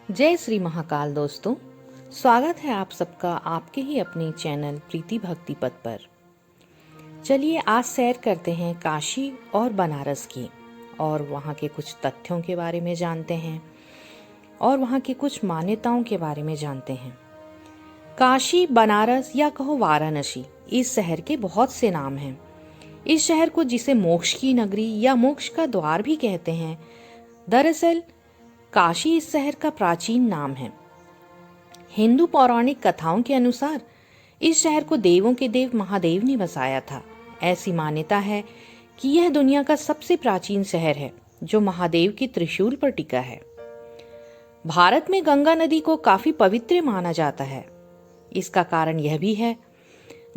जय श्री महाकाल दोस्तों, स्वागत है आप सबका आपके ही अपने चैनल प्रीति भक्ति पथ पर। चलिए आज सैर करते हैं काशी और बनारस की और वहाँ के कुछ तथ्यों के बारे में जानते हैं और वहाँ की कुछ मान्यताओं के बारे में जानते हैं। काशी, बनारस या कहो वाराणसी, इस शहर के बहुत से नाम हैं। इस शहर को जिसे मोक्ष की नगरी या मोक्ष का द्वार भी कहते हैं, दरअसल काशी इस शहर का प्राचीन नाम है। हिंदू पौराणिक कथाओं के अनुसार इस शहर को देवों के देव महादेव ने बसाया था। ऐसी मान्यता है कि यह दुनिया का सबसे प्राचीन शहर है जो महादेव की त्रिशूल पर टिका है। भारत में गंगा नदी को काफी पवित्र माना जाता है। इसका कारण यह भी है,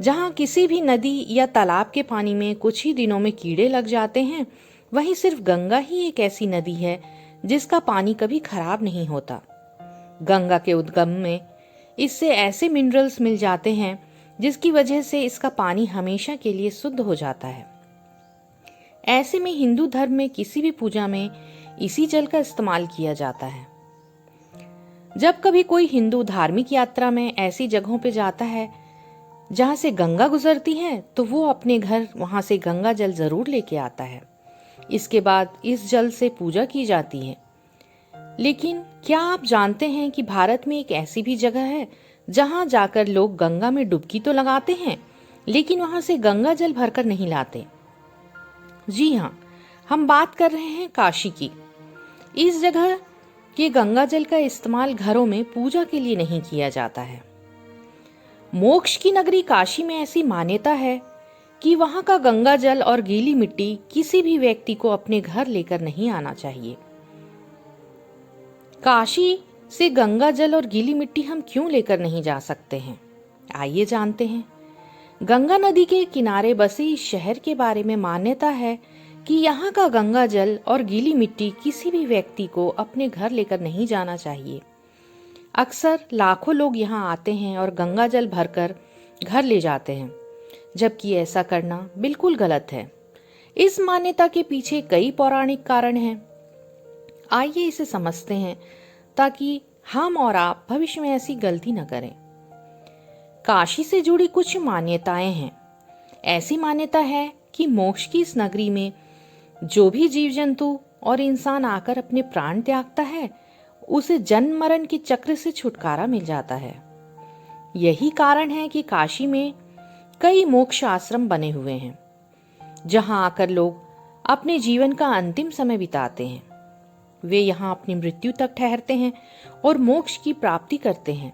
जहां किसी भी नदी या तालाब के पानी में कुछ ही दिनों में कीड़े लग जाते हैं, वहीं सिर्फ गंगा ही एक ऐसी नदी है जिसका पानी कभी खराब नहीं होता। गंगा के उद्गम में इससे ऐसे मिनरल्स मिल जाते हैं जिसकी वजह से इसका पानी हमेशा के लिए शुद्ध हो जाता है। ऐसे में हिंदू धर्म में किसी भी पूजा में इसी जल का इस्तेमाल किया जाता है। जब कभी कोई हिंदू धार्मिक यात्रा में ऐसी जगहों पे जाता है जहां से गंगा गुजरती है, तो वो अपने घर वहां से गंगा जल जरूर लेके आता है। इसके बाद इस जल से पूजा की जाती है। लेकिन क्या आप जानते हैं कि भारत में एक ऐसी भी जगह है जहां जाकर लोग गंगा में डुबकी तो लगाते हैं, लेकिन वहां से गंगा जल भरकर नहीं लाते? जी हाँ, हम बात कर रहे हैं काशी की। इस जगह के गंगा जल का इस्तेमाल घरों में पूजा के लिए नहीं किया जाता है। मोक्ष की नगरी काशी में ऐसी मान्यता है कि वहां का गंगा जल और गीली मिट्टी किसी भी व्यक्ति को अपने घर लेकर नहीं आना चाहिए। काशी से गंगा जल और गीली मिट्टी हम क्यों लेकर नहीं जा सकते हैं, आइए जानते हैं। गंगा नदी के किनारे बसे इस शहर के बारे में मान्यता है कि यहाँ का गंगा जल और गीली मिट्टी किसी भी व्यक्ति को अपने घर लेकर नहीं जाना चाहिए। अक्सर लाखों लोग यहाँ आते हैं और गंगा जल भरकर घर ले जाते हैं, जबकि ऐसा करना बिल्कुल गलत है। इस मान्यता के पीछे कई पौराणिक कारण हैं। आइए इसे समझते हैं ताकि हम और आप भविष्य में ऐसी गलती न करें। काशी से जुड़ी कुछ मान्यताएं हैं। ऐसी मान्यता है कि मोक्ष की इस नगरी में जो भी जीव जंतु और इंसान आकर अपने प्राण त्यागता है, उसे जन्म मरण के चक्र से छुटकारा मिल जाता है। यही कारण है कि काशी में कई मोक्ष आश्रम बने हुए हैं, जहां आकर लोग अपने जीवन का अंतिम समय बिताते हैं। वे यहाँ अपनी मृत्यु तक ठहरते हैं और मोक्ष की प्राप्ति करते हैं।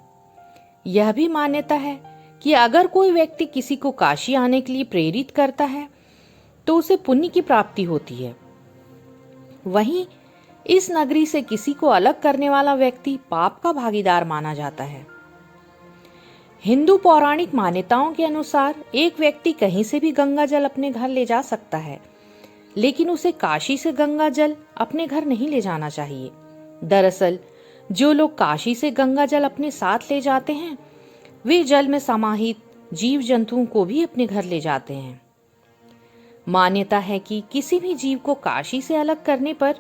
यह भी मान्यता है कि अगर कोई व्यक्ति किसी को काशी आने के लिए प्रेरित करता है तो उसे पुण्य की प्राप्ति होती है। वहीं इस नगरी से किसी को अलग करने वाला व्यक्ति पाप का भागीदार माना जाता है। हिंदू पौराणिक मान्यताओं के अनुसार एक व्यक्ति कहीं से भी गंगा जल अपने घर ले जा सकता है, लेकिन उसे काशी से गंगा जल अपने घर नहीं ले जाना चाहिए। दरअसल जो लोग काशी से गंगा जल अपने साथ ले जाते हैं, वे जल में समाहित जीव जंतुओं को भी अपने घर ले जाते हैं। मान्यता है कि किसी भी जीव को काशी से अलग करने पर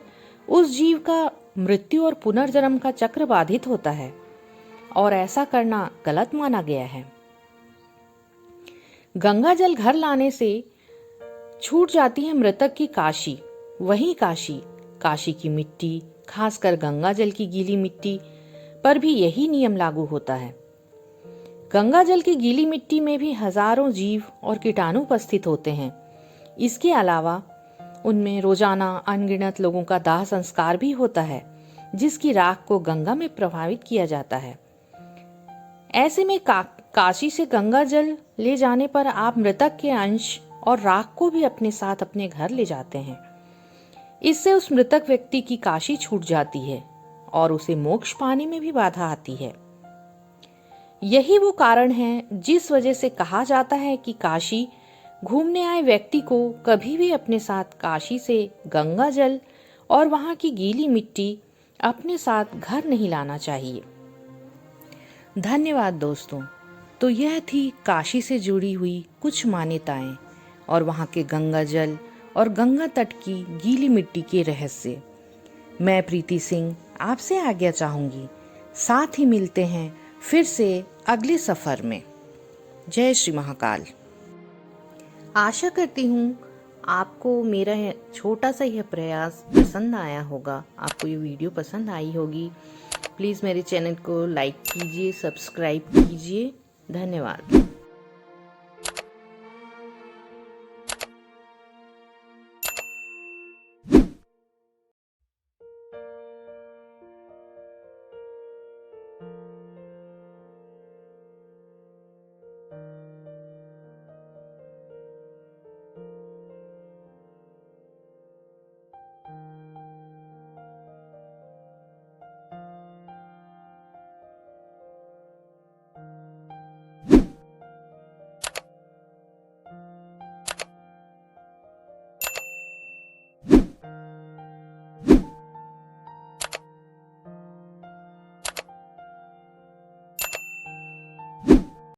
उस जीव का मृत्यु और पुनर्जन्म का चक्र बाधित होता है और ऐसा करना गलत माना गया है। गंगा जल घर लाने से छूट जाती है मृतक की काशी। वहीं काशी की मिट्टी, खासकर गंगा जल की गीली मिट्टी पर भी यही नियम लागू होता है। गंगा जल की गीली मिट्टी में भी हजारों जीव और कीटाणु उपस्थित होते हैं। इसके अलावा उनमें रोजाना अनगिनत लोगों का दाह संस्कार भी होता है, जिसकी राख को गंगा में प्रवाहित किया जाता है। ऐसे में काशी से गंगा जल ले जाने पर आप मृतक के अंश और राख को भी अपने साथ अपने घर ले जाते हैं। इससे उस मृतक व्यक्ति की काशी छूट जाती है और उसे मोक्ष पाने में भी बाधा आती है। यही वो कारण है जिस वजह से कहा जाता है कि काशी घूमने आए व्यक्ति को कभी भी अपने साथ काशी से गंगा जल और वहां की गीली मिट्टी अपने साथ घर नहीं लाना चाहिए। धन्यवाद दोस्तों। तो यह थी काशी से जुड़ी हुई कुछ मान्यताएं और वहां के गंगा जल और गंगा तट की गीली मिट्टी के रहस्य। मैं प्रीति सिंह आपसे आज्ञा चाहूंगी। साथ ही मिलते हैं फिर से अगले सफ़र में। जय श्री महाकाल। आशा करती हूँ आपको मेरा छोटा सा यह प्रयास पसंद आया होगा, आपको ये वीडियो पसंद आई होगी। प्लीज़ मेरे चैनल को लाइक कीजिए, सब्सक्राइब कीजिए। धन्यवाद।